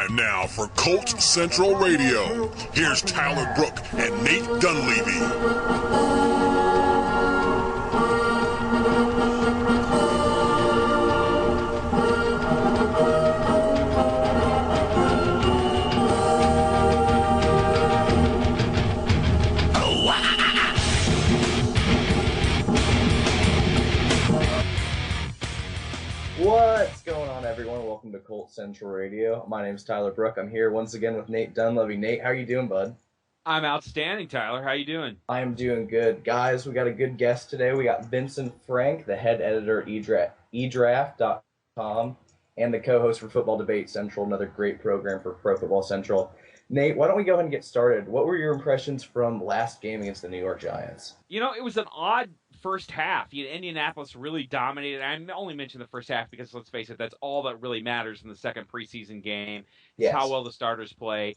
And now for Colts Central Radio, here's Tyler Brooke and Nate Dunlevy. What's going on, everyone? Welcome to Colts Central Radio. My name is Tyler Brooke. I'm here once again with Nate Dunlevy. Nate, how are you doing, bud? I'm outstanding, Tyler. How you doing? I am doing good. Guys, we got a good guest today. We got Vincent Frank, the head editor at eDraft.com, and the co-host for Football Debate Central, another great program for Pro Football Central. Nate, why don't we go ahead and get started? What were your impressions from last game against the New York Giants? You know, it was an odd first half. Indianapolis really dominated. I only mention the first half because, let's face it, that's all that really matters in the second preseason game. It's how well the starters play.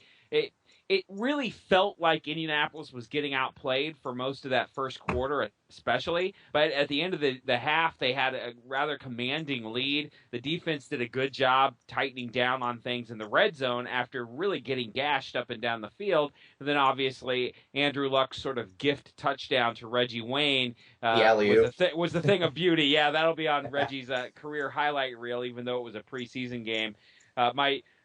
It really felt like Indianapolis was getting outplayed for most of that first quarter, especially. But at the end of the half, they had a rather commanding lead. The defense did a good job tightening down on things in the red zone after really getting gashed up and down the field. And then, obviously, Andrew Luck's sort of gift touchdown to Reggie Wayne was the thing of beauty. Yeah, that'll be on Reggie's career highlight reel, even though it was a preseason game.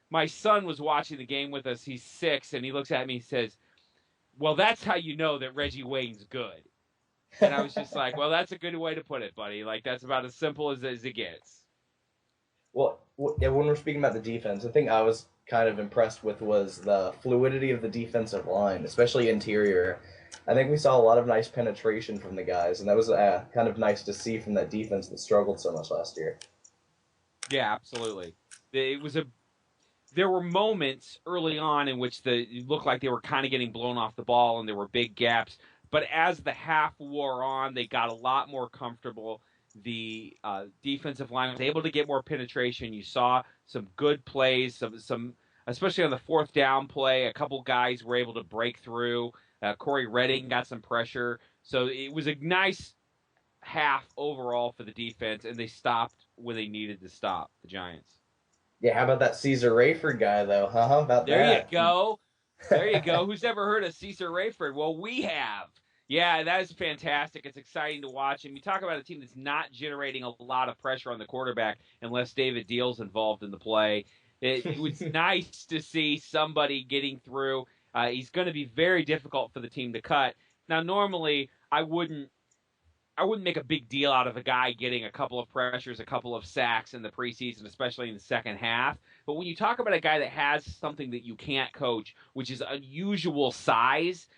My son was watching the game with us. He's 6, and he looks at me and says, well, that's how you know that Reggie Wayne's good. And I was just like, well, that's a good way to put it, buddy. Like, that's about as simple as it gets. Well, when we're speaking about the defense, the thing I was kind of impressed with was the fluidity of the defensive line, especially interior. I think we saw a lot of nice penetration from the guys, and that was kind of nice to see from that defense that struggled so much last year. Yeah, absolutely. There were moments early on in which it looked like they were kind of getting blown off the ball and there were big gaps. But as the half wore on, they got a lot more comfortable. The defensive line was able to get more penetration. You saw some good plays, some especially on the fourth down play. A couple guys were able to break through. Corey Redding got some pressure. So it was a nice half overall for the defense, and they stopped when they needed to stop, the Giants. Yeah, how about that Caesar Rayford guy, though? How about that? There you go. There you go. Who's ever heard of Caesar Rayford? Well, we have. Yeah, that is fantastic. It's exciting to watch. And you talk about a team that's not generating a lot of pressure on the quarterback unless David Deal's involved in the play. It was nice to see somebody getting through. He's going to be very difficult for the team to cut. Now, normally, I wouldn't make a big deal out of a guy getting a couple of pressures, a couple of sacks in the preseason, especially in the second half. But when you talk about a guy that has something that you can't coach, which is unusual size,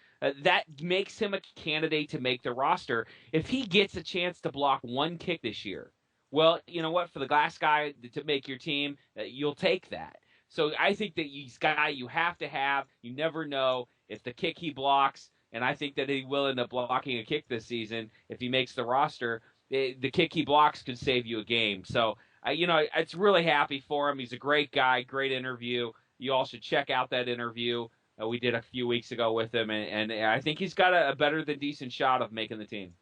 that makes him a candidate to make the roster. If he gets a chance to block one kick this year, well, you know what? For the last guy to make your team, you'll take that. So I think that he's a guy you have to have. You never know if the kick he blocks, and I think that he will end up blocking a kick this season if he makes the roster. The kick he blocks could save you a game. So, it's really happy for him. He's a great guy, great interview. You all should check out that interview we did a few weeks ago with him, and I think he's got a better than decent shot of making the team.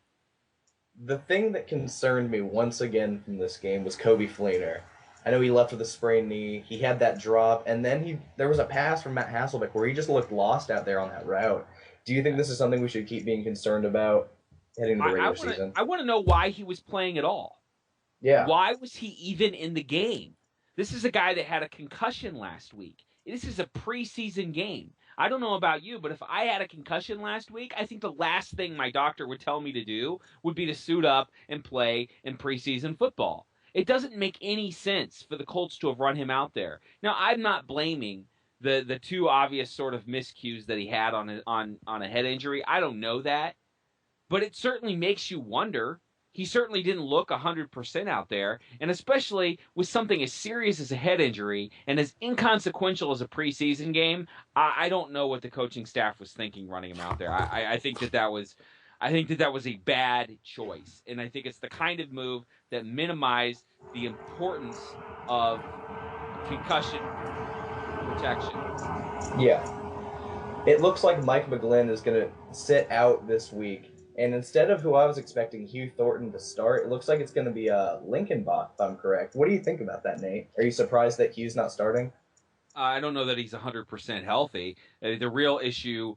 The thing that concerned me once again from this game was Kobe Fleener. I know he left with a sprained knee. He had that drop, and then there was a pass from Matt Hasselbeck where he just looked lost out there on that route. Do you think this is something we should keep being concerned about heading into the regular season? I want to know why he was playing at all. Yeah. Why was he even in the game? This is a guy that had a concussion last week. This is a preseason game. I don't know about you, but if I had a concussion last week, I think the last thing my doctor would tell me to do would be to suit up and play in preseason football. It doesn't make any sense for the Colts to have run him out there. Now, I'm not blaming the two obvious sort of miscues that he had on a head injury. I don't know that. But it certainly makes you wonder. He certainly didn't look 100% out there, and especially with something as serious as a head injury and as inconsequential as a preseason game, I don't know what the coaching staff was thinking running him out there. I think that was a bad choice, and I think it's the kind of move that minimized the importance of concussion protection. Yeah. It looks like Mike McGlynn is going to sit out this week. And instead of who I was expecting, Hugh Thornton, to start, it looks like it's going to be Lincoln Bach, if I'm correct. What do you think about that, Nate? Are you surprised that Hugh's not starting? I don't know that he's 100% healthy. The real issue,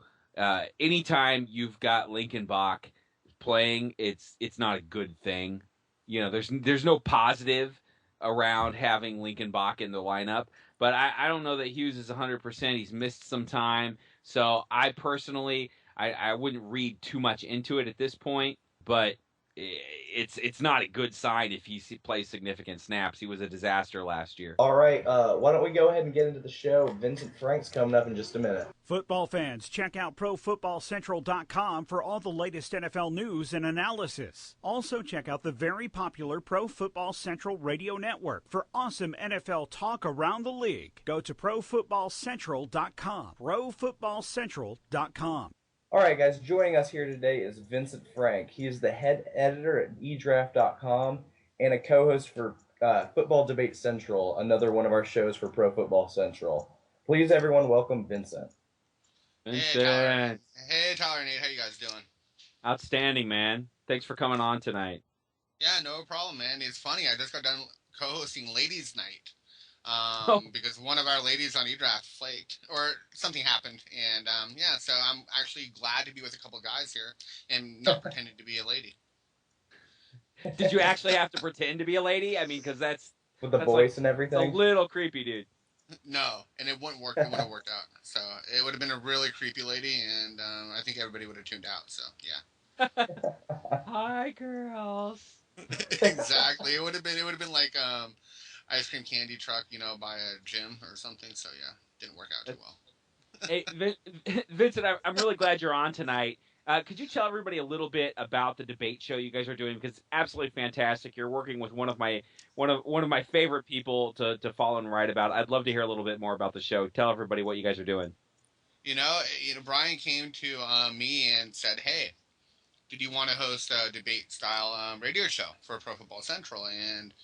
anytime you've got Lincoln Bach playing, it's not a good thing. There's no positive around having Lincoln Bach in the lineup. But I don't know that Hughes is 100%. He's missed some time. So I personally, I wouldn't read too much into it at this point. But it's not a good sign if he plays significant snaps. He was a disaster last year. All right, why don't we go ahead and get into the show? Vincent Frank's coming up in just a minute. Football fans, check out ProFootballCentral.com for all the latest NFL news and analysis. Also, check out the very popular Pro Football Central radio network for awesome NFL talk around the league. Go to ProFootballCentral.com. ProFootballCentral.com. All right, guys, joining us here today is Vincent Frank. He is the head editor at eDraft.com and a co-host for Football Debate Central, another one of our shows for Pro Football Central. Please, everyone, welcome Vincent. Vincent. Hey, Tyler and Nate. How you guys doing? Outstanding, man. Thanks for coming on tonight. Yeah, no problem, man. It's funny. I just got done co-hosting Ladies' Night. Because one of our ladies on eDraft flaked, or something happened, and so I'm actually glad to be with a couple guys here and not pretending to be a lady. Did you actually have to pretend to be a lady? I mean, because that's with the voice and everything. It's a little creepy, dude. No, and it wouldn't work. It wouldn't have worked out. So it would have been a really creepy lady, and I think everybody would have tuned out. So yeah. Hi, girls. Exactly. It would have been like ice cream candy truck, by a gym or something. So yeah, didn't work out too well. Hey, Vincent, I'm really glad you're on tonight. Could you tell everybody a little bit about the debate show you guys are doing? Because it's absolutely fantastic. You're working with one of my favorite people to follow and write about. I'd love to hear a little bit more about the show. Tell everybody what you guys are doing. Brian came to me and said, "Hey, did you want to host a debate style radio show for Pro Football Central?" And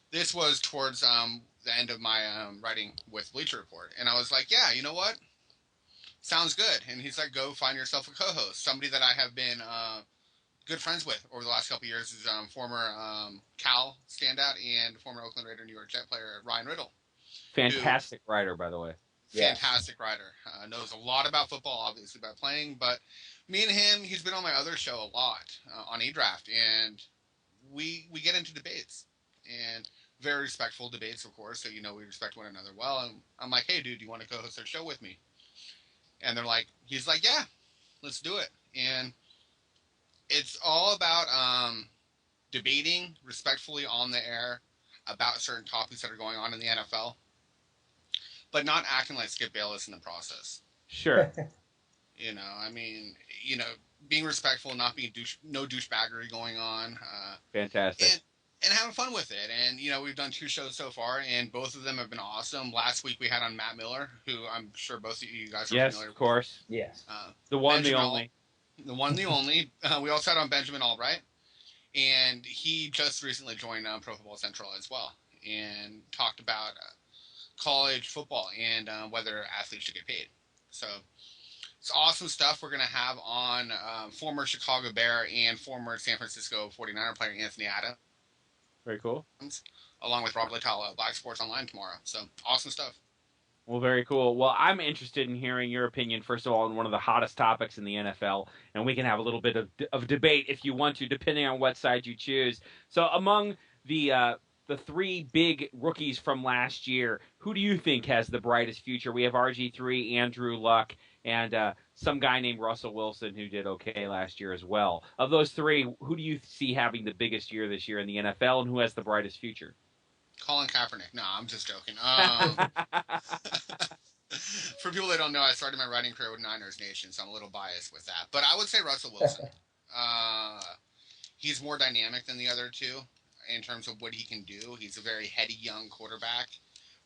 this was towards the end of my writing with Bleacher Report. And I was like, yeah, you know what? Sounds good. And he's like, go find yourself a co-host. Somebody that I have been good friends with over the last couple of years is former Cal standout and former Oakland Raider New York Jet player Ryan Riddle. Fantastic writer, by the way. Fantastic writer. Knows a lot about football, obviously, about playing. But me and him, he's been on my other show a lot on eDraft. And we get into debates. And very respectful debates, of course, so we respect one another well. And I'm like, hey, dude, do you want to co-host our show with me? And he's like, yeah, let's do it. And it's all about debating respectfully on the air about certain topics that are going on in the NFL, but not acting like Skip Bayless in the process. Sure. Being respectful, not being no douchebaggery going on. Fantastic. And having fun with it. And, we've done 2 shows so far, and both of them have been awesome. Last week we had on Matt Miller, who I'm sure both of you guys are familiar with. Yes, of course. Yes. The one, the only. The one, the only. We also had on Benjamin Albright, and he just recently joined Pro Football Central as well, and talked about college football and whether athletes should get paid. So it's awesome stuff. We're going to have on former Chicago Bear and former San Francisco 49er player Anthony Adams. Very cool. Along with Rob Littell at Black Sports Online tomorrow. So, awesome stuff. Well, very cool. Well, I'm interested in hearing your opinion, first of all, on one of the hottest topics in the NFL, and we can have a little bit of debate if you want to, depending on what side you choose. So, among the 3 big rookies from last year, who do you think has the brightest future? We have RG3, Andrew Luck, and some guy named Russell Wilson who did okay last year as well. Of those 3, who do you see having the biggest year this year in the NFL, and who has the brightest future? Colin Kaepernick. No, I'm just joking. For people that don't know, I started my writing career with Niners Nation, so I'm a little biased with that. But I would say Russell Wilson. He's more dynamic than the other 2 in terms of what he can do. He's a very heady young quarterback.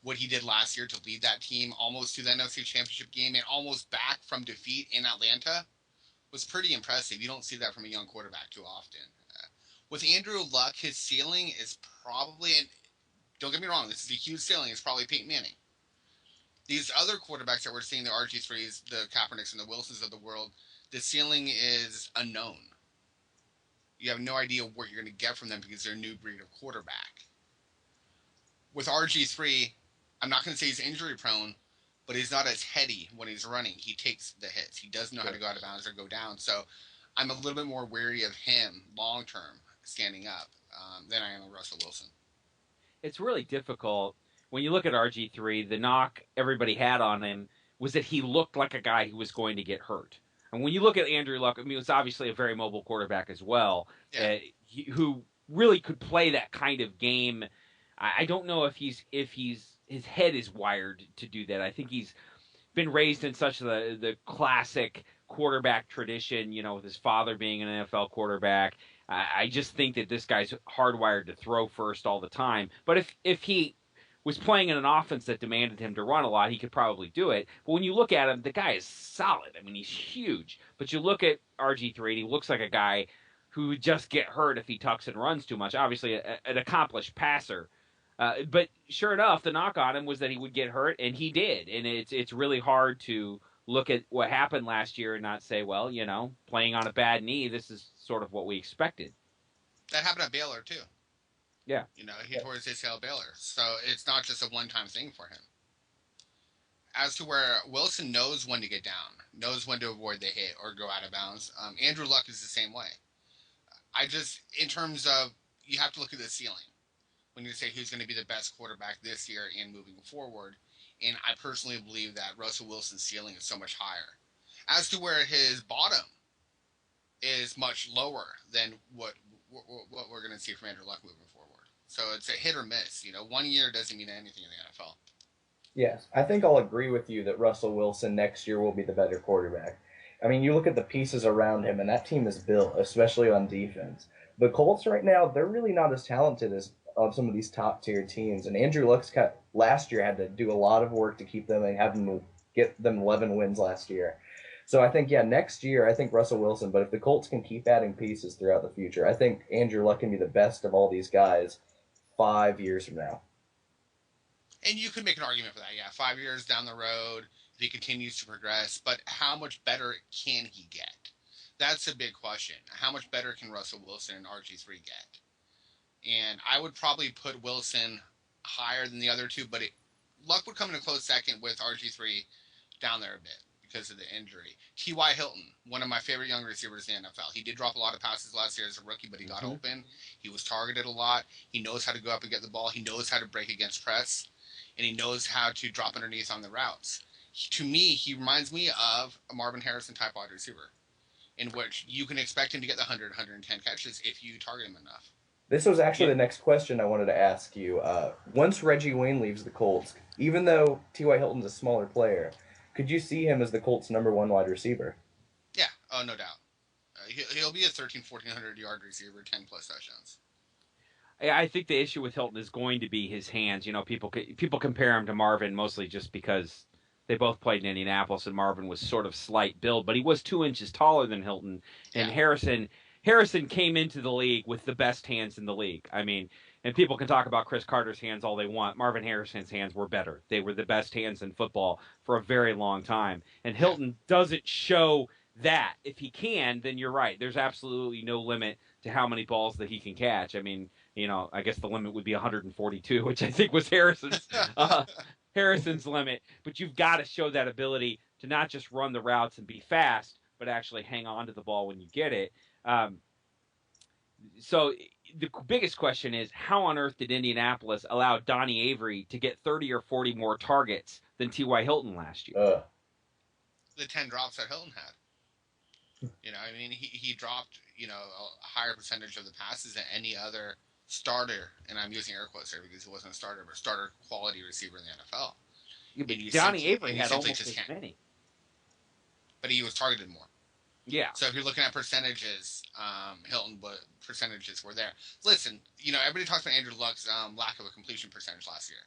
What he did last year to lead that team almost to the NFC Championship game and almost back from defeat in Atlanta was pretty impressive. You don't see that from a young quarterback too often. With Andrew Luck, his ceiling is probably, and don't get me wrong, this is a huge ceiling, it's probably Peyton Manning. These other quarterbacks that we're seeing, the RG3s, the Kaepernicks, and the Wilsons of the world, the ceiling is unknown. You have no idea what you're going to get from them because they're a new breed of quarterback. With RG3, I'm not going to say he's injury prone, but he's not as heady when he's running. He takes the hits. He does know how to go out of bounds or go down. So I'm a little bit more wary of him long term standing up than I am of Russell Wilson. It's really difficult when you look at RG3. The knock everybody had on him was that he looked like a guy who was going to get hurt. And when you look at Andrew Luck, I mean, it was obviously a very mobile quarterback as well, who really could play that kind of game. I don't know if his head is wired to do that. I think he's been raised in such the classic quarterback tradition, with his father being an NFL quarterback. I just think that this guy's hardwired to throw first all the time. But if he was playing in an offense that demanded him to run a lot, he could probably do it. But when you look at him, the guy is solid. I mean, he's huge. But you look at RG3, and he looks like a guy who would just get hurt if he tucks and runs too much. Obviously, an accomplished passer. But sure enough, the knock on him was that he would get hurt, and he did. And it's really hard to look at what happened last year and not say, well, playing on a bad knee, this is sort of what we expected. That happened at Baylor, too. Yeah. He tore his ACL at Baylor. So it's not just a one-time thing for him. As to where Wilson knows when to get down, knows when to avoid the hit or go out of bounds, Andrew Luck is the same way. In terms of, you have to look at the ceiling when you say who's going to be the best quarterback this year and moving forward. And I personally believe that Russell Wilson's ceiling is so much higher. As to where his bottom is much lower than what we're going to see from Andrew Luck moving forward. So it's a hit or miss. 1 year doesn't mean anything in the NFL. Yes, I think I'll agree with you that Russell Wilson next year will be the better quarterback. I mean, you look at the pieces around him, and that team is built, especially on defense. The Colts right now, they're really not as talented as some of these top-tier teams. And Andrew Luck's last year had to do a lot of work to keep them and have them get them 11 wins last year. So I think, next year, I think Russell Wilson. But if the Colts can keep adding pieces throughout the future, I think Andrew Luck can be the best of all these guys 5 years from now. And you could make an argument for that, 5 years down the road, if he continues to progress. But how much better can he get? That's a big question. How much better can Russell Wilson and RG3 get? And I would probably put Wilson higher than the other two, but Luck would come in a close second with RG3 down there a bit because of the injury. T.Y. Hilton, one of my favorite young receivers in the NFL. He did drop a lot of passes last year as a rookie, but he got open. He was targeted a lot. He knows how to go up and get the ball. He knows how to break against press, and he knows how to drop underneath on the routes. To me, he reminds me of a Marvin Harrison type wide receiver, in which you can expect him to get the 100, 110 catches if you target him enough. This was actually the next question I wanted to ask you. Once Reggie Wayne leaves the Colts, even though T.Y. Hilton's a smaller player, could you see him as the Colts' number one wide receiver? Yeah, no doubt. He'll be a 1,400 yard receiver, 10-plus touchdowns. I think the issue with Hilton is going to be his hands. People compare him to Marvin mostly just because they both played in Indianapolis, and Marvin was sort of slight build, but he was 2 inches taller than Hilton. And Harrison came into the league with the best hands in the league. I mean, and people can talk about Chris Carter's hands all they want. Marvin Harrison's hands were better. They were the best hands in football for a very long time. And Hilton doesn't show that. If he can, then you're right. There's absolutely no limit to how many balls that he can catch. I mean, I guess the limit would be 142, which I think was Harrison's limit. But you've got to show that ability to not just run the routes and be fast, but actually hang on to the ball when you get it. So the biggest question is, how on earth did Indianapolis allow Donnie Avery to get 30 or 40 more targets than T.Y. Hilton last year? The 10 drops that Hilton had. He dropped, a higher percentage of the passes than any other starter, and I'm using air quotes there because he wasn't a starter, but starter quality receiver in the NFL. Yeah, but Donnie Avery had almost as many. But he was targeted more. Yeah. So if you're looking at percentages, Hilton, but percentages were there. Listen, everybody talks about Andrew Luck's lack of a completion percentage last year.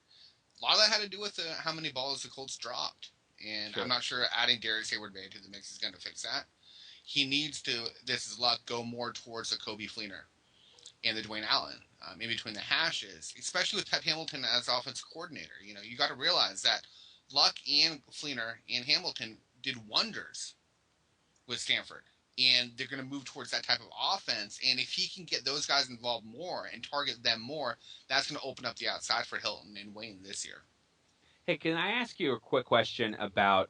A lot of that had to do with how many balls the Colts dropped. And sure. I'm not sure adding Darius Hayward-Bay to the mix is going to fix that. He needs to, this is Luck, go more towards the Kobe Fleener and the Dwayne Allen, in between the hashes, especially with Pep Hamilton as offensive coordinator. You got to realize that Luck and Fleener and Hamilton did wonders with Stanford, and they're going to move towards that type of offense. And if he can get those guys involved more and target them more, that's going to open up the outside for Hilton and Wayne this year. Hey, can I ask you a quick question about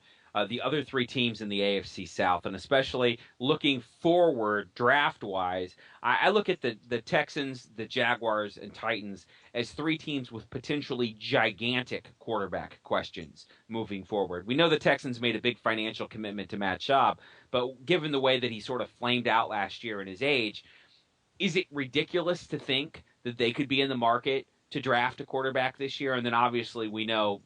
the other three teams in the AFC South, and especially looking forward draft-wise? I look at the Texans, the Jaguars, and Titans as three teams with potentially gigantic quarterback questions moving forward. We know the Texans made a big financial commitment to Matt Schaub, but given the way that he sort of flamed out last year in his age, is it ridiculous to think that they could be in the market to draft a quarterback this year? And then obviously we know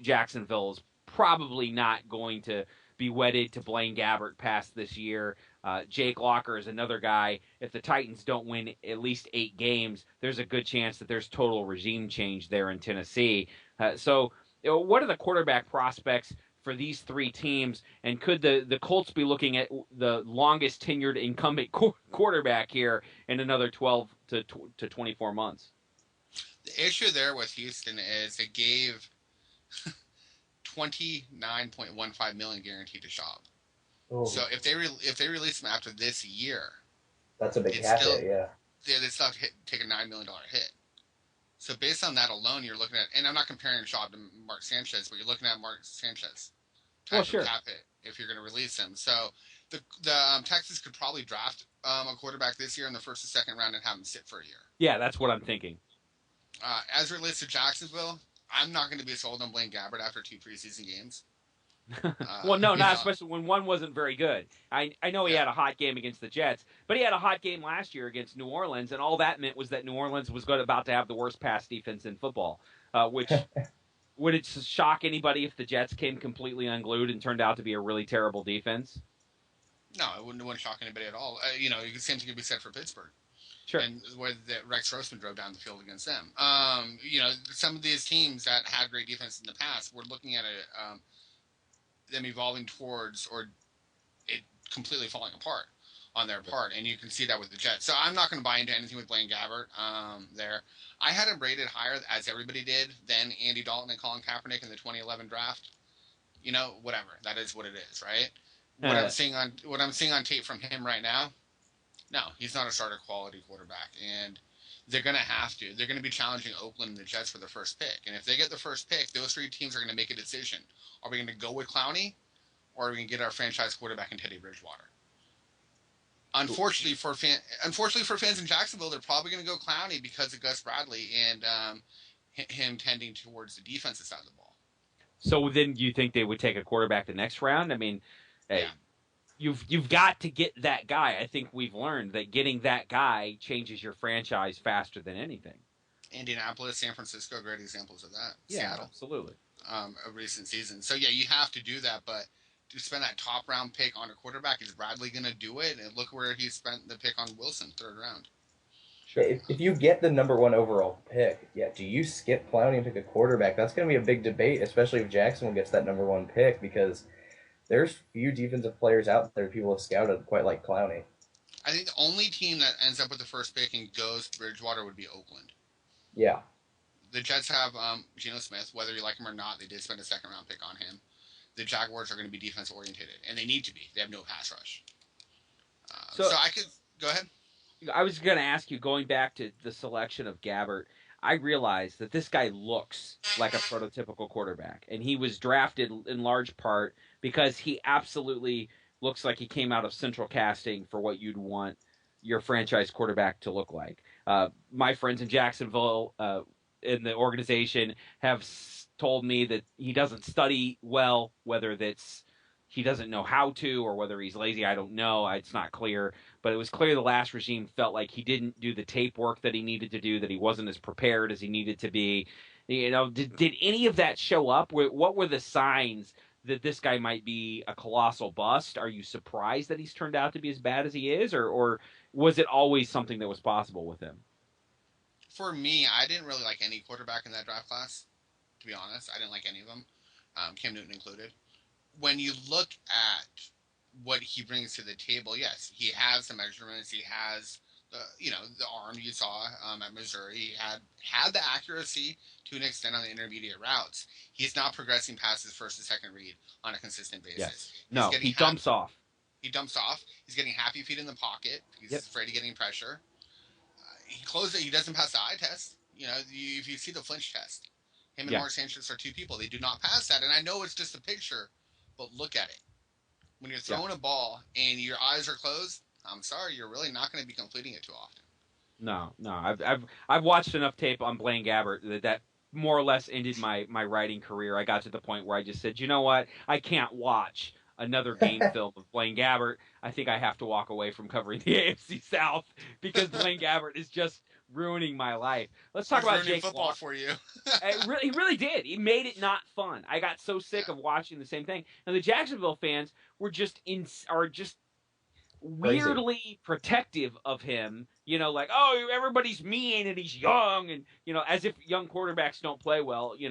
Jacksonville is probably not going to be wedded to Blaine Gabbert past this year. Jake Locker is another guy. If the Titans don't win at least 8 games, there's a good chance that there's total regime change there in Tennessee. So what are the quarterback prospects for these three teams, and could the Colts be looking at the longest tenured incumbent quarterback here in another 12 to 24 months? The issue there with Houston is it gave $29.15 million guaranteed to Schaub. Oh, So if they release him after this year, that's a big cap hit, yeah. They still have to take a $9 million hit. So based on that alone, you're looking at, and I'm not comparing Schaub to Mark Sanchez, but you're looking at Mark Sanchez type of cap hit if you're going to release him. So the Texans could probably draft a quarterback this year in the first or second round and have him sit for a year. Yeah, that's what I'm thinking. As it relates to Jacksonville, I'm not going to be sold on Blaine Gabbert after 2 preseason games. Well, no, not especially when one wasn't very good. I know he had a hot game against the Jets, but he had a hot game last year against New Orleans, and all that meant was that New Orleans was about to have the worst pass defense in football, which would it shock anybody if the Jets came completely unglued and turned out to be a really terrible defense? No, it wouldn't shock anybody at all. The same thing could be said for Pittsburgh. Sure. And where Rex Grossman drove down the field against them. Some of these teams that had great defense in the past, we're looking at them evolving towards or it completely falling apart on their part, and you can see that with the Jets. So I'm not going to buy into anything with Blaine Gabbert there. I had him rated higher, as everybody did, than Andy Dalton and Colin Kaepernick in the 2011 draft. Whatever. That is what it is, right? What I'm seeing on tape from him right now, no, he's not a starter quality quarterback, and they're going to have to. They're going to be challenging Oakland and the Jets for the first pick, and if they get the first pick, those three teams are going to make a decision. Are we going to go with Clowney, or are we going to get our franchise quarterback in Teddy Bridgewater? Unfortunately for fans in Jacksonville, they're probably going to go Clowney because of Gus Bradley and him tending towards the defensive side of the ball. So then you think they would take a quarterback the next round? I mean, yeah. You've got to get that guy. I think we've learned that getting that guy changes your franchise faster than anything. Indianapolis, San Francisco, great examples of that. Yeah, Seattle, absolutely. A recent season. So yeah, you have to do that, but to spend that top round pick on a quarterback, is Bradley going to do it? And look where he spent the pick on Wilson, 3rd round. Sure. If you get the number 1 overall pick, do you skip Clowney and pick a quarterback? That's going to be a big debate, especially if Jacksonville gets that number 1 pick, because there's few defensive players out there people have scouted quite like Clowney. I think the only team that ends up with the first pick and goes to Bridgewater would be Oakland. Yeah. The Jets have Geno Smith. Whether you like him or not, they did spend a 2nd round pick on him. The Jaguars are going to be defense oriented, and they need to be. They have no pass rush. So I could go ahead. I was going to ask you, going back to the selection of Gabbert, I realized that this guy looks like a prototypical quarterback, and he was drafted in large part because he absolutely looks like he came out of central casting for what you'd want your franchise quarterback to look like. My friends in Jacksonville in the organization have told me that he doesn't study well, whether that's he doesn't know how to or whether he's lazy, I don't know. It's not clear. But it was clear the last regime felt like he didn't do the tape work that he needed to do, that he wasn't as prepared as he needed to be. Did any of that show up? What were the signs that this guy might be a colossal bust? Are you surprised that he's turned out to be as bad as he is? Or was it always something that was possible with him? For me, I didn't really like any quarterback in that draft class, to be honest. I didn't like any of them, Cam Newton included. When you look at what he brings to the table, yes, he has the measurements. He has the arm you saw at Missouri. He had the accuracy to an extent on the intermediate routes. He's not progressing past his first and second read on a consistent basis. Yes. No, he dumps off. He dumps off. He's getting happy feet in the pocket. He's afraid of getting pressure. He doesn't pass the eye test. If you see the flinch test, Him and Mark Sanchez are two people. They do not pass that. And I know it's just a picture, but look at it. When you're throwing a ball and your eyes are closed, I'm sorry, you're really not going to be completing it too often. No. I've watched enough tape on Blaine Gabbert that more or less ended my writing career. I got to the point where I just said, you know what? I can't watch another game film of Blaine Gabbert. I think I have to walk away from covering the AFC South because Blaine Gabbert is just ruining my life. Let's talk about Jake football Walker. For you. He really did. He made it not fun. I got so sick of watching the same thing. And the Jacksonville fans were just weirdly protective of him, like, oh, everybody's mean and he's young, and as if young quarterbacks don't play well, Well, you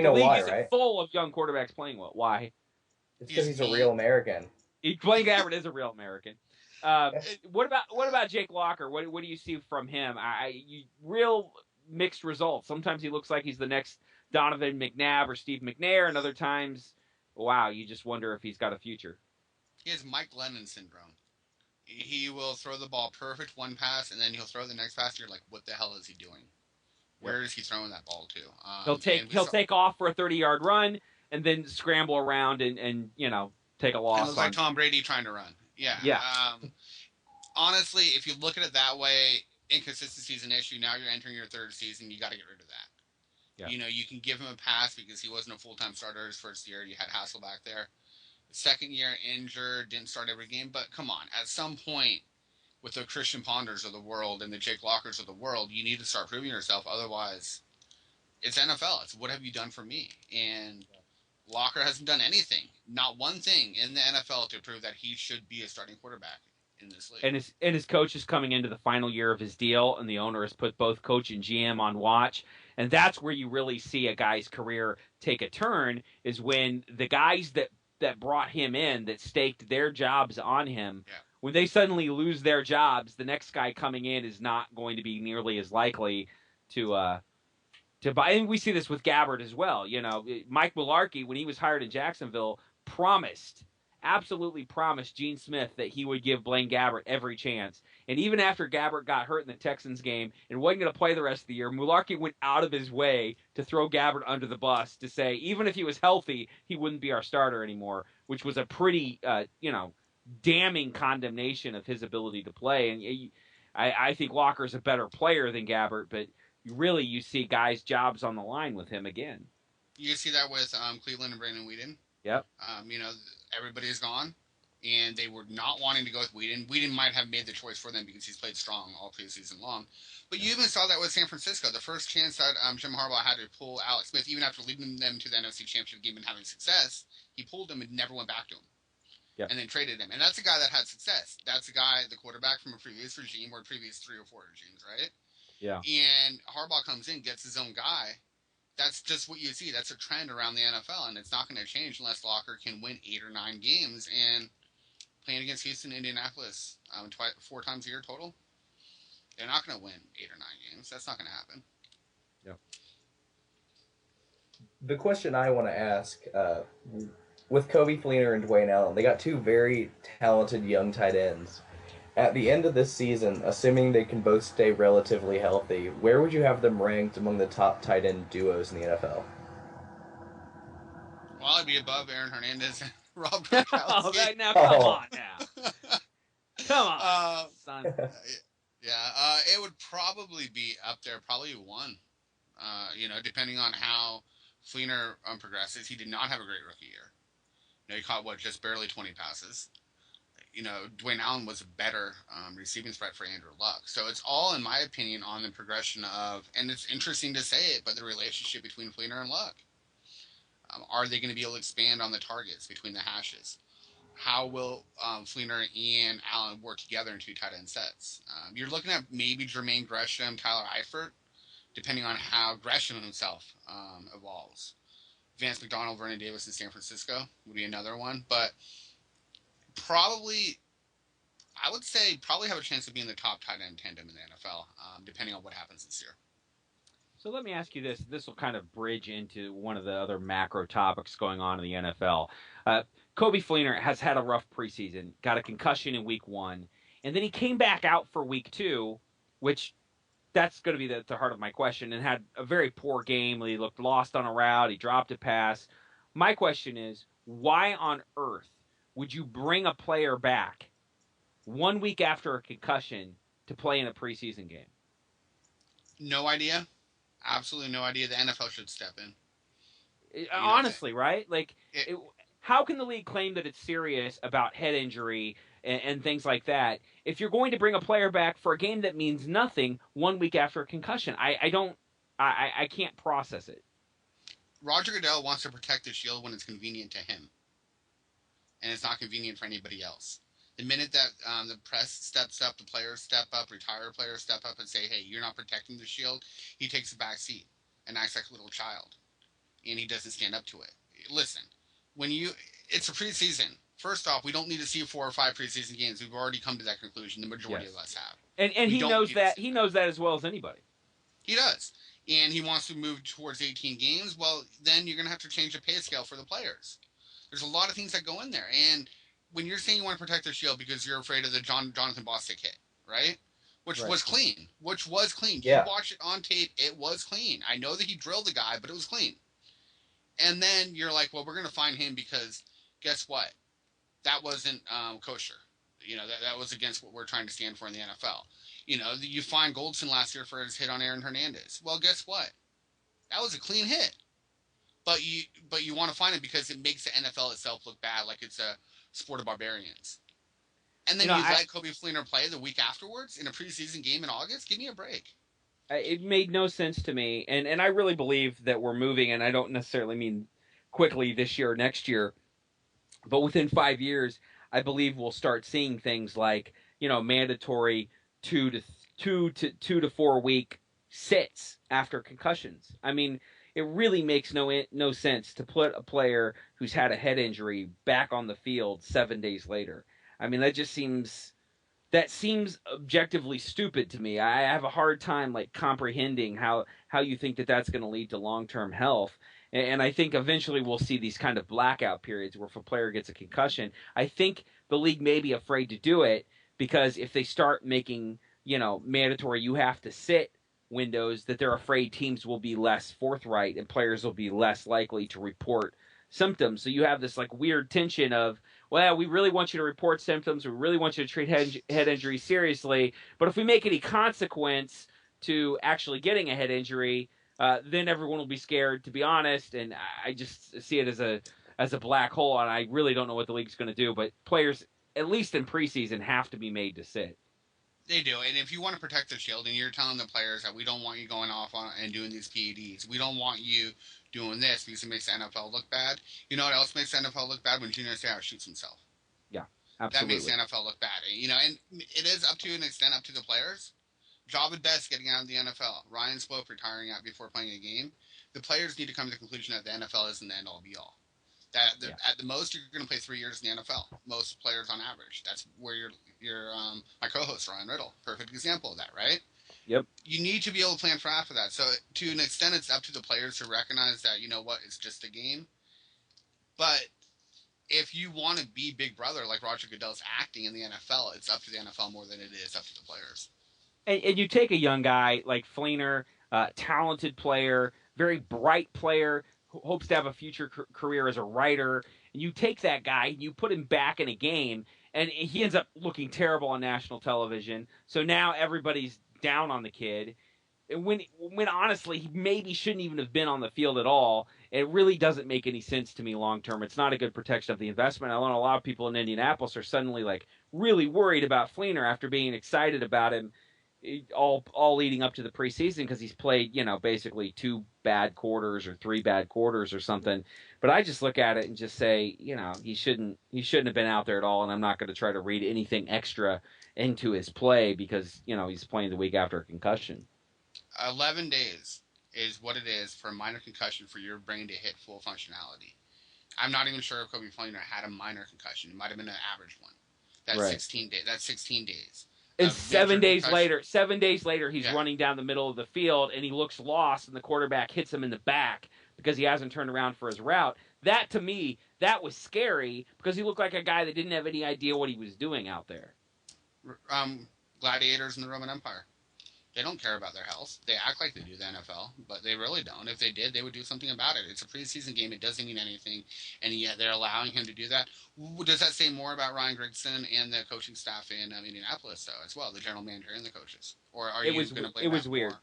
know the league why, isn't right? full of young quarterbacks playing well. Why? It's because he's a real American. Blaine Gabbert is a real American. What about Jake Locker? What do you see from him? Real mixed results. Sometimes he looks like he's the next Donovan McNabb or Steve McNair, and other times, wow, you just wonder if he's got a future. He has Mike Glennon syndrome. He will throw the ball perfect one pass, and then he'll throw the next pass, and you're like, what the hell is he doing? Where is he throwing that ball to? He'll take off for a 30-yard run, and then scramble around and take a loss. It looks like Tom Brady trying to run. Yeah. Honestly, if you look at it that way, inconsistency is an issue. Now you're entering your third season. You got to get rid of that. Yeah. You can give him a pass because he wasn't a full-time starter his first year. You had Hasselbeck there. Second year injured, didn't start every game. But come on, at some point, with the Christian Ponders of the world and the Jake Lockers of the world, you need to start proving yourself. Otherwise, it's NFL. It's what have you done for me? And Locker hasn't done anything, not one thing in the NFL to prove that he should be a starting quarterback in this league. And his coach is coming into the final year of his deal, and the owner has put both coach and GM on watch. And that's where you really see a guy's career take a turn, is when the guys that brought him in, that staked their jobs on him, when they suddenly lose their jobs, the next guy coming in is not going to be nearly as likely to buy. And we see this with Gabbert as well. Mike Mularkey, when he was hired in Jacksonville, absolutely promised Gene Smith that he would give Blaine Gabbert every chance. And even after Gabbert got hurt in the Texans game and wasn't going to play the rest of the year, Mularkey went out of his way to throw Gabbert under the bus to say, even if he was healthy, he wouldn't be our starter anymore, which was a pretty, damning condemnation of his ability to play. And I think Locker's a better player than Gabbert, but really you see guys' jobs on the line with him again. You see that with Cleveland and Brandon Weeden. Yep. Everybody is gone, and they were not wanting to go with Weeden. Weeden might have made the choice for them because he's played strong all preseason long. But you even saw that with San Francisco. The first chance that Jim Harbaugh had to pull Alex Smith, even after leading them to the NFC Championship game and having success, he pulled him and never went back to him. Yep. And then traded him. And that's a guy that had success. That's a guy, the quarterback from a previous regime or previous 3 or 4 regimes, right? Yeah. And Harbaugh comes in, gets his own guy. That's just what you see. That's a trend around the NFL, and it's not going to change unless Locker can win 8 or 9 games. And playing against Houston, Indianapolis, 4 times a year total, they're not going to win 8 or 9 games. That's not going to happen. Yeah. The question I want to ask, with Coby Fleener and Dwayne Allen, they got 2 very talented young tight ends. At the end of this season, assuming they can both stay relatively healthy, where would you have them ranked among the top tight end duos in the NFL? Well, I'd be above Aaron Hernandez and Rob Gronkowski. Now come on now. Come on, son. It would probably be up there, probably 1. Depending on how Fleener progresses. He did not have a great rookie year. He caught, just barely 20 passes. Dwayne Allen was a better receiving threat for Andrew Luck. So it's all, in my opinion, on the progression of, and it's interesting to say it, but the relationship between Fleener and Luck. Are they going to be able to expand on the targets between the hashes? How will Fleener and Allen work together in 2 tight end sets? You're looking at maybe Jermaine Gresham, Tyler Eifert, depending on how Gresham himself evolves. Vance McDonald, Vernon Davis in San Francisco would be another one, but probably have a chance of being the top tight end tandem in the NFL, depending on what happens this year. So let me ask you this. This will kind of bridge into one of the other macro topics going on in the NFL. Coby Fleener has had a rough preseason, got a concussion in week 1, and then he came back out for week 2, which that's going to be the heart of my question, and had a very poor game. He looked lost on a route. He dropped a pass. My question is, why on earth would you bring a player back 1 week after a concussion to play in a preseason game? No idea. Absolutely no idea. The NFL should step in. Honestly, right? Like, how can the league claim that it's serious about head injury and things like that if you're going to bring a player back for a game that means nothing 1 week after a concussion? I can't process it. Roger Goodell wants to protect the Shield when it's convenient to him, and it's not convenient for anybody else. The minute that the press steps up, the players step up, retired players step up and say, hey, you're not protecting the Shield, he takes a back seat and acts like a little child, and he doesn't stand up to it. Listen, it's a preseason. First off, we don't need to see 4 or 5 preseason games. We've already come to that conclusion. The majority of us have. And he knows that. He knows that as well as anybody. He does. And he wants to move towards 18 games. Well, then you're going to have to change the pay scale for the players. There's a lot of things that go in there. And when you're saying you want to protect the Shield because you're afraid of the Jonathan Bostic hit, right? Which was clean. Yeah. You watch it on tape, it was clean. I know that he drilled the guy, but it was clean. And then you're like, well, we're going to fine him because guess what? That wasn't kosher. That was against what we're trying to stand for in the NFL. You fined Goldson last year for his hit on Aaron Hernandez. Well, guess what? That was a clean hit. But you want to fine him because it makes the NFL itself look bad, like it's a sport of barbarians. And then let Coby Fleener play the week afterwards in a preseason game in August? Give me a break. It made no sense to me, and I really believe that we're moving, and I don't necessarily mean quickly this year or next year, but within 5 years, I believe we'll start seeing things like, mandatory 2 to 4 week sits after concussions. I mean, it really makes no sense to put a player who's had a head injury back on the field 7 days later. I mean, that seems objectively stupid to me. I have a hard time comprehending how you think that that's going to lead to long-term health. And I think eventually we'll see these kind of blackout periods where if a player gets a concussion, I think the league may be afraid to do it because if they start making, mandatory you have to sit windows, that they're afraid teams will be less forthright and players will be less likely to report symptoms. So you have this weird tension of, well, we really want you to report symptoms. We really want you to treat head injury seriously. But if we make any consequence to actually getting a head injury, then everyone will be scared, to be honest. And I just see it as a black hole, and I really don't know what the league's going to do. But players, at least in preseason, have to be made to sit. They do. And if you want to protect the Shield and you're telling the players that we don't want you going off and doing these PEDs, we don't want you doing this because it makes the NFL look bad. You know what else makes the NFL look bad? When Junior Seau shoots himself. Yeah, absolutely. That makes the NFL look bad. And it is up to an extent up to the players. Jabba Best getting out of the NFL. Ryan Swope retiring out before playing a game. The players need to come to the conclusion that the NFL isn't the end-all be-all. At the most, you're going to play 3 years in the NFL. Most players on average. That's where your my co-host, Ryan Riddle. Perfect example of that, right? Yep. You need to be able to plan for half of that. So to an extent, it's up to the players to recognize that, it's just a game. But if you want to be Big Brother like Roger Goodell's acting in the NFL, it's up to the NFL more than it is up to the players. And you take a young guy like Fleener, talented player, very bright player, who hopes to have a future career as a writer, and you take that guy and you put him back in a game, and he ends up looking terrible on national television. So now everybody's down on the kid. When honestly, he maybe shouldn't even have been on the field at all. It really doesn't make any sense to me long term. It's not a good protection of the investment. I know a lot of people in Indianapolis are suddenly really worried about Fleener after being excited about him all leading up to the preseason because he's played, basically 2 bad quarters or 3 bad quarters or something. But I just look at it and just say, he shouldn't have been out there at all, and I'm not going to try to read anything extra into his play because, he's playing the week after a concussion. 11 days is what it is for a minor concussion for your brain to hit full functionality. I'm not even sure if Coby Fleener had a minor concussion. It might have been an average one. That's right. 16 days. That's 16 days. And 7 days later, he's running down the middle of the field, and he looks lost, and the quarterback hits him in the back because he hasn't turned around for his route. That, to me, that was scary because he looked like a guy that didn't have any idea what he was doing out there. Gladiators in the Roman Empire. They don't care about their health. They act like they do the NFL, but they really don't. If they did, they would do something about it. It's a preseason game. It doesn't mean anything, and yet they're allowing him to do that. Does that say more about Ryan Grigson and the coaching staff in Indianapolis, though, as well, the general manager and the coaches? Or are you going to blame It was weird.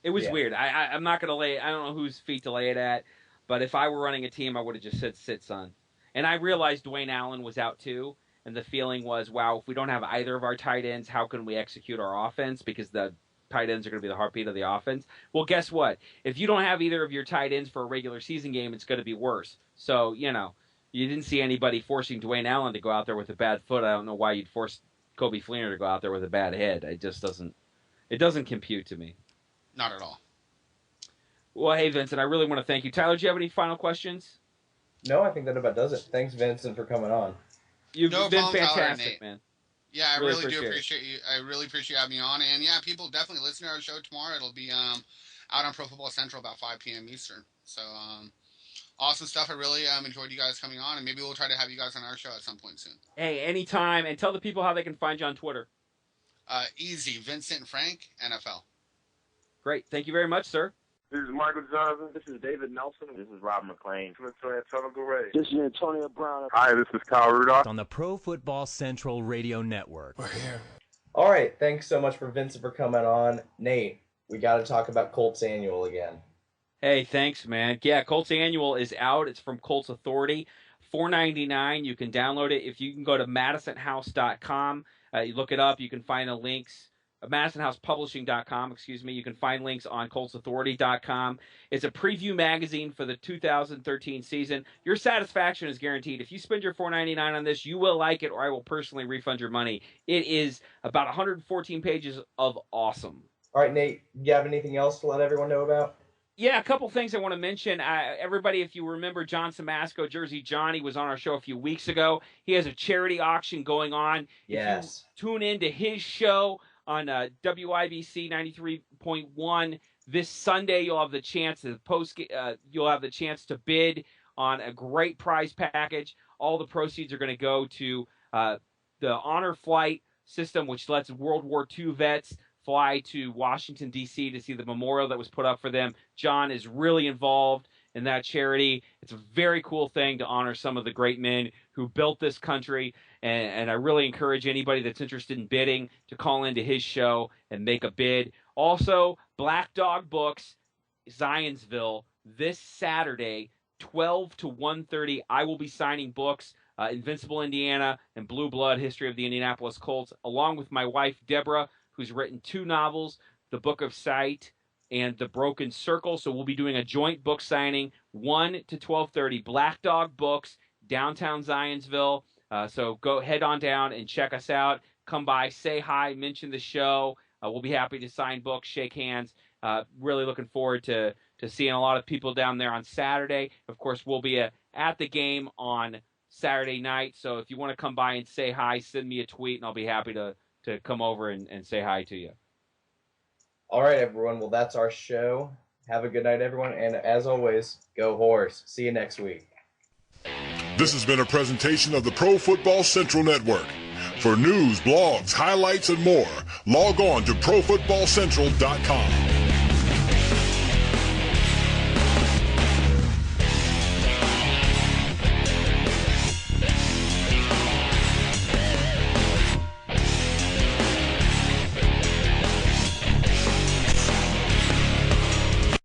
It was weird. I'm not going to lay – I don't know whose feet to lay it at, but if I were running a team, I would have just said, sit, son. And I realized Dwayne Allen was out too, and the feeling was, wow, if we don't have either of our tight ends, how can we execute our offense? Because the tight ends are going to be the heartbeat of the offense. Well, guess what? If you don't have either of your tight ends for a regular season game, it's going to be worse. So, you didn't see anybody forcing Dwayne Allen to go out there with a bad foot. I don't know why you'd force Coby Fleener to go out there with a bad head. It just doesn't compute to me. Not at all. Well, hey, Vincent, I really want to thank you. Tyler, do you have any final questions? No, I think that about does it. Thanks, Vincent, for coming on. You've been fantastic, man. Yeah, I really do appreciate you. I really appreciate you having me on. And yeah, people definitely listen to our show tomorrow. It'll be out on Pro Football Central about 5 p.m. Eastern. So awesome stuff. I really enjoyed you guys coming on, and maybe we'll try to have you guys on our show at some point soon. Hey, anytime. And tell the people how they can find you on Twitter. Easy. Vincent Frank, NFL. Great. Thank you very much, sir. This is Michael Johnson. This is David Nelson. This is Rob McClain. This is Antonio Gray. This is Antonio Brown. Hi, this is Kyle Rudolph. On the Pro Football Central Radio Network. We're here. All right. Thanks so much for Vincent for coming on. Nate, we got to talk about Colts Annual again. Hey, thanks, man. Yeah, Colts Annual is out. It's from Colts Authority. $4.99. You can download it. If you can go to MadisonHouse.com, you look it up. You can find the links. MadisonHousePublishing.com, you can find links on ColtsAuthority.com. It's a preview magazine for the 2013 season. Your satisfaction is guaranteed. If you spend your $4.99 on this, you will like it, or I will personally refund your money. It is about 114 pages of awesome. All right, Nate, do you have anything else to let everyone know about? Yeah, a couple things I want to mention. Everybody, if you remember John Samasco, Jersey Johnny, was on our show a few weeks ago. He has a charity auction going on. Yes. If you tune in to his show on WIBC 93.1 this Sunday, you'll have the chance to bid on a great prize package. All the proceeds are going to go to the Honor Flight system, which lets World War II vets fly to Washington, D.C. to see the memorial that was put up for them. John is really involved in that charity. It's a very cool thing to honor some of the great men who built this country, and I really encourage anybody that's interested in bidding to call into his show and make a bid. Also, Black Dog Books, Zionsville, this Saturday, 12 to 1:30. I will be signing books, Invincible Indiana and Blue Blood, History of the Indianapolis Colts, along with my wife, Deborah, who's written 2 novels, The Book of Sight and The Broken Circle. So we'll be doing a joint book signing, 1 to 12:30, Black Dog Books, downtown Zionsville. So go head on down and check us out. Come by, say hi, mention the show. We'll be happy to sign books, shake hands. Really looking forward to seeing a lot of people down there on Saturday. Of course, we'll be at the game on Saturday night. So if you want to come by and say hi, send me a tweet, and I'll be happy to come over and say hi to you. All right, everyone. Well, that's our show. Have a good night, everyone. And as always, go Horse. See you next week. This has been a presentation of the Pro Football Central Network. For news, blogs, highlights, and more, log on to ProFootballCentral.com.